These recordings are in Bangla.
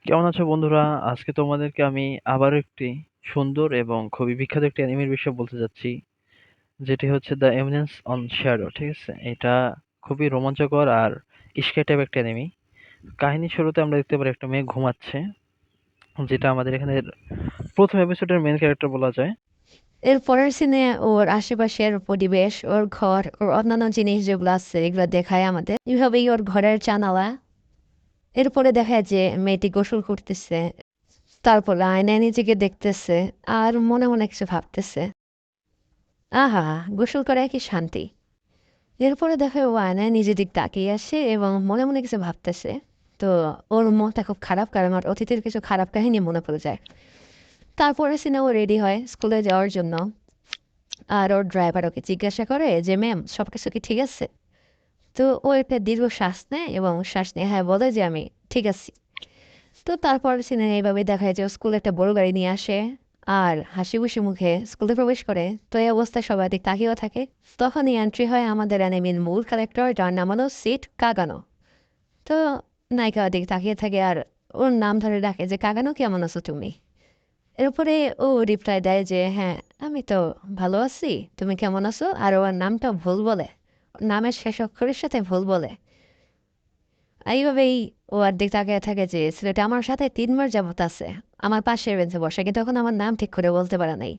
কেমন আছো বন্ধুরা? আজকে তোমাদেরকে আমি আবারও একটি সুন্দর এবং খুবই বিখ্যাত একটি অ্যানিমের বিষয়ে বলতে যাচ্ছি, যেটি হচ্ছে দ্য এমিনেন্স অন শ্যাডো। ঠিক আছে, এটা খুবই রোমাঞ্চকর আর ইস্কাই টাইপ একটা অ্যানিমি। কাহিনীর শুরুতে আমরা দেখতে পারি একটা মেয়ে ঘুমাচ্ছে, যেটা আমাদের এখানে প্রথম এপিসোডের মেন ক্যারেক্টার বলা যায়। এর পরের সিনে ওর আশেপাশের পরিবেশ, ওর ঘর, ওর অন্যান্য জিনিস যেগুলো আছে এগুলো দেখায় আমাদের। এভাবেই ওর ঘরের জানালা। এরপরে দেখায় যে মেয়েটি গোসল করতেছে, তারপর আয়নায় নিজেকে দেখতেছে আর মনে মনে কিছু ভাবতেছে। আহা, গোসল করায় কি শান্তি। এরপরে দেখায় ও আয়নায় নিজের দিক তাকিয়ে আসে এবং মনে মনে কিছু ভাবতেছে। তো ওর মনটা খুব খারাপ, কারণ ওর অতীতের কিছু খারাপ কাহিনী মনে পড়ে যায়। তারপরে সিনে ও রেডি হয় স্কুলে যাওয়ার জন্য। আর ওর ড্রাইভার ওকে জিজ্ঞাসা করে যে, ম্যাম, সব কিছু কি ঠিক আছে? তো ও একটা দীর্ঘ শ্বাস নেয় এবং শ্বাস নিয়ে হ্যাঁ বলে যে আমি ঠিক আছি। তো তারপর সিনে এইভাবে দেখায় যে ও স্কুলে একটা বড় গাড়ি নিয়ে আসে আর হাসি খুশি মুখে স্কুলে প্রবেশ করে। তো এই অবস্থায় সবাই দিক তাকিয়েও থাকে। তখনই এন্ট্রি হয় আমাদের অ্যানিমির মূল ক্যারেক্টার, যার নাম হলো সিট কাগানো। তো নায়িকা দিক তাকিয়ে থাকে আর ওর নাম ধরে ডাকে যে, কাগানো, কেমন আছো তুমি? এরপরে ও রিপ্লাই দেয় যে, হ্যাঁ, আমি তো ভালো আছি, তুমি কেমন আছো? আর ওর নামটা ভুল বলে, নামের শেষ অক্ষরের সাথে ভুল বলে। এইভাবেই ও অর্ধেক তাকিয়ে থাকে যে ছেলেটা আমার সাথে 3 মাস যাবত আছে, আমার পাশের বেঞ্চে বসে, কিন্তু এখন আমার নাম ঠিক করে বলতে পারে নাই।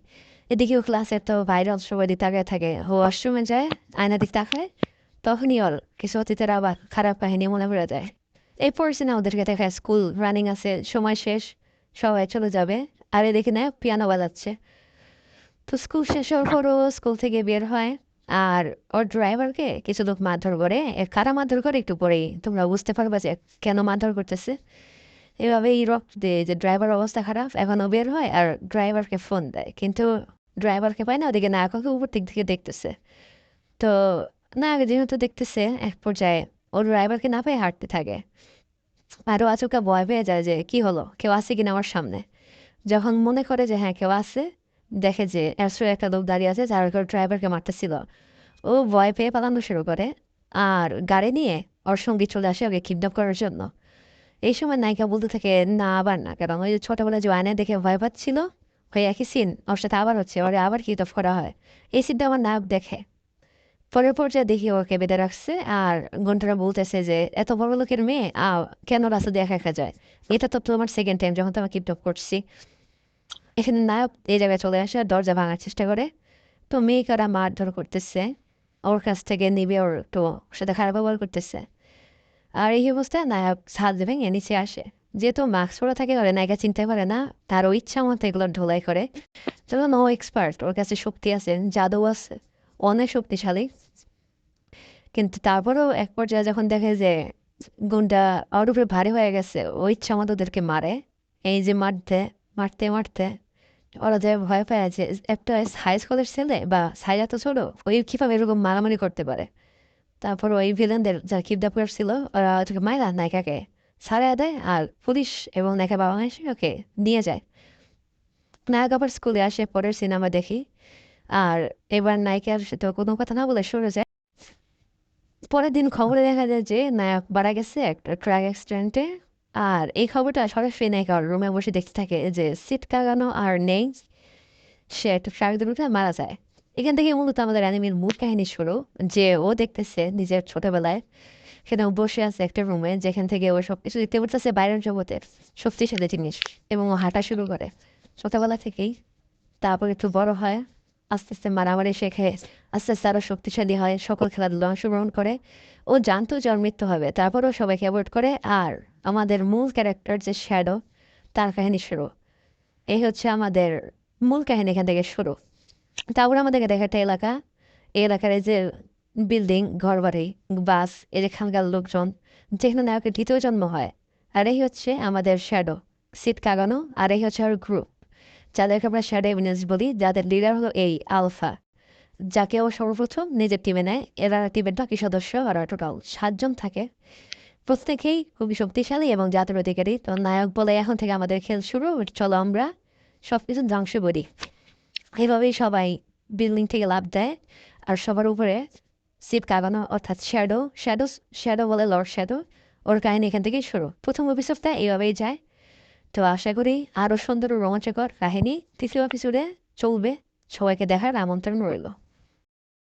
এদিকে ও ক্লাসের তো ভাইরাল সবাই দিক তাকিয়ে থাকে। ও ওয়াশরুমে যায়, আয়না দিক তাকায়, তখনই ওর কিছু অতীতের আবার খারাপ কাহিনী মনে পড়ে যায়। এই পড়ছে না, ওদেরকে দেখায় স্কুল রানিং আছে, সময় শেষ, সবাই চলে যাবে। আর এদিকে না পিয়ানো বাজাচ্ছে। তো স্কুল শেষ হওয়ার পরও স্কুল থেকে বের হয়। আর ওর ড্রাইভারকে কিছু লোক মারধর করে। কারা মারধর করে একটু পরেই তোমরা বুঝতে পারবা যে কেন মারধর করতেছে। এভাবে এই রক্ত দিয়ে যে ড্রাইভার অবস্থা খারাপ, এখনও বের হয় আর ড্রাইভারকে ফোন দেয়, কিন্তু ড্রাইভারকে পায় না। ওদিকে নায়ককে উপর দিক থেকে দেখতেছে। তো নায়ক যেহেতু দেখতেছে, এক পর্যায়ে ওর ড্রাইভারকে না পেয়ে হাঁটতে থাকে। আরও আচমকা ভয় পেয়ে যায় যে কি হলো, কেউ আছে কিনা আমার সামনে। যখন মনে করে যে হ্যাঁ কেউ আছে, দেখে যে অ্যাস্ট্রো একটা লোক দাঁড়িয়ে আছে যার উপর ড্রাইভারকে মারতেছিল। ও ভয় পেয়ে পালানো শুরু করে আর গাড়ি নিয়ে ওর সঙ্গী চলে আসে ওকে কিডন্যাপ করার জন্য। এই সময় নায়িকা বলতে থাকে, না আবার না, কারণ ওই যে ছোটবেলায় যে আয়নায় দেখে ভয় পাচ্ছিল, ওই একই সিন ওর সাথে আবার হচ্ছে, ওরে আবার কিডন্যাপ করা হয়। এই সিনটা আমার নায়ক দেখে। পরের পর্যায়ে দেখি ওকে বেঁধে রাখছে আর ঘন্টারা বলতেছে যে এত বড় লোকের মেয়ে কেন রাস্তা দিয়ে একা একা যায়? এটা তো তোমার সেকেন্ড টাইম যখন তোমাকে কিডন্যাপ করছি। এখানে নায়ক এই জায়গায় চলে আসে আর দরজা ভাঙার চেষ্টা করে। তো মেয়েকে ওরা মারধর করতেছে, ওর কাছ থেকে নিবে, ওর তো ওর সাথে খারাপ ব্যবহার করতেছে। আর এই অবস্থায় নায়ক ছাদ ভেঙে নিচে আসে। যেহেতু মাস্ক পরা থাকে, ওরা নায়িকা চিনতে পারে না, তারও ইচ্ছা মতো এগুলো ঢোলাই করে। চলো, নো এক্সপার্ট, ওর কাছে শক্তি আছে, জাদু আছে, অনেক শক্তিশালী। কিন্তু তারপরেও এক পর্যায়ে যখন দেখে যে গুন্ডা ওর উপরে ভারী হয়ে গেছে, ও ইচ্ছা মতো ওদেরকে মারে। এই যে মারতে মারতে মারতে ওরা যে ভয় পায় যে একটা হাই স্কুলের ছেলে বা সাইরা তো ছোট, ওই কিভাবে এরকম মারামারি করতে পারে। তারপর ওই ভিলেনদের যারা কিডন্যাপ করছিল, ওরা ওকে মাইরা নায়িকাকে ছাড়িয়ে দেয় আর পুলিশ এবং নায়িকা বাবা মা এসে ওকে নিয়ে যায়। নায়ক আবার স্কুলে আসে, পরের সিনেমা দেখি। আর এবার নায়িকার সাথে কোনো কথা না বলে সরে যায়। পরের দিন খবরে দেখা যায় যে নায়ক মারা গেছে একটা ট্রাক অ্যাক্সিডেন্টে। আর এই খবরটা সরাসরি নায়িকা রুমে বসে দেখতে থাকে যে সিট কাগানো আর নেই, সে একটা ট্রাক দুর্ঘটনায় মারা যায়। এখান থেকে মূলত আমাদের অ্যানিমের মূল কাহিনী শুরু। যে ও দেখতেছে নিজের ছোটবেলায় সেখানে ও বসে আছে একটা রুমে, যেখান থেকে ও সব কিছু দেখতে পারতেছে বাইরের জগতের শক্তিশালী জিনিস, এবং ও হাঁটা শুরু করে ছোটবেলা থেকেই। তারপর একটু বড় হয়, আস্তে আস্তে মারামারি শেখে, আস্তে আস্তে আরও শক্তিশালী হয়, সকল খেলাধুলা অংশগ্রহণ করে। ও জানতো যে ওর মৃত্যু হবে, তারপরেও সবাইকে অ্যাভয়েড করে। আর আমাদের মূল ক্যারেক্টার যে শ্যাডো, তার কাহিনী শুরু। এই হচ্ছে আমাদের মূল কাহিনী, এখান থেকে শুরু। তারপর আমাদেরকে দেখা একটা এলাকা, এই এলাকার এই যে বিল্ডিং, ঘরবাড়ি, বাস, এখানকার লোকজন, যেখানে নায়কের দ্বিতীয় জন্ম হয়। আর এই হচ্ছে আমাদের শ্যাডো, সিট কাগানো। আর এই হচ্ছে our গ্রুপ, যাদেরকে আমরা শ্যাডো এভিডেন্স বলি, যাদের লিডার হলো এই আলফা, যাকে ও সর্বপ্রথম নিজের টিমে নেয়। এরা টিমের বাকি সদস্য আর টোটাল 7 জন থাকে। প্রত্যেকেই খুবই শক্তিশালী এবং জাতের অধিকারী। তো নায়ক বলে, এখন থেকে আমাদের খেল শুরু, চলো আমরা সব কিছু ধ্বংস করি। এভাবেই সবাই বিল্ডিং থেকে লাফ দেয়। আর সবার উপরে সিট কাগানো, অর্থাৎ শ্যাডো বলে লর্ড শ্যাডো। ওর কাহিনী এখান থেকেই শুরু। প্রথম এপিসোডটা এইভাবেই যায়। তো আশা করি আরও সুন্দর ও রোমাঞ্চকর কাহিনী তৃতীয় এপিসোডে চলবে। সবাইকে দেখার আমন্ত্রণ রইল।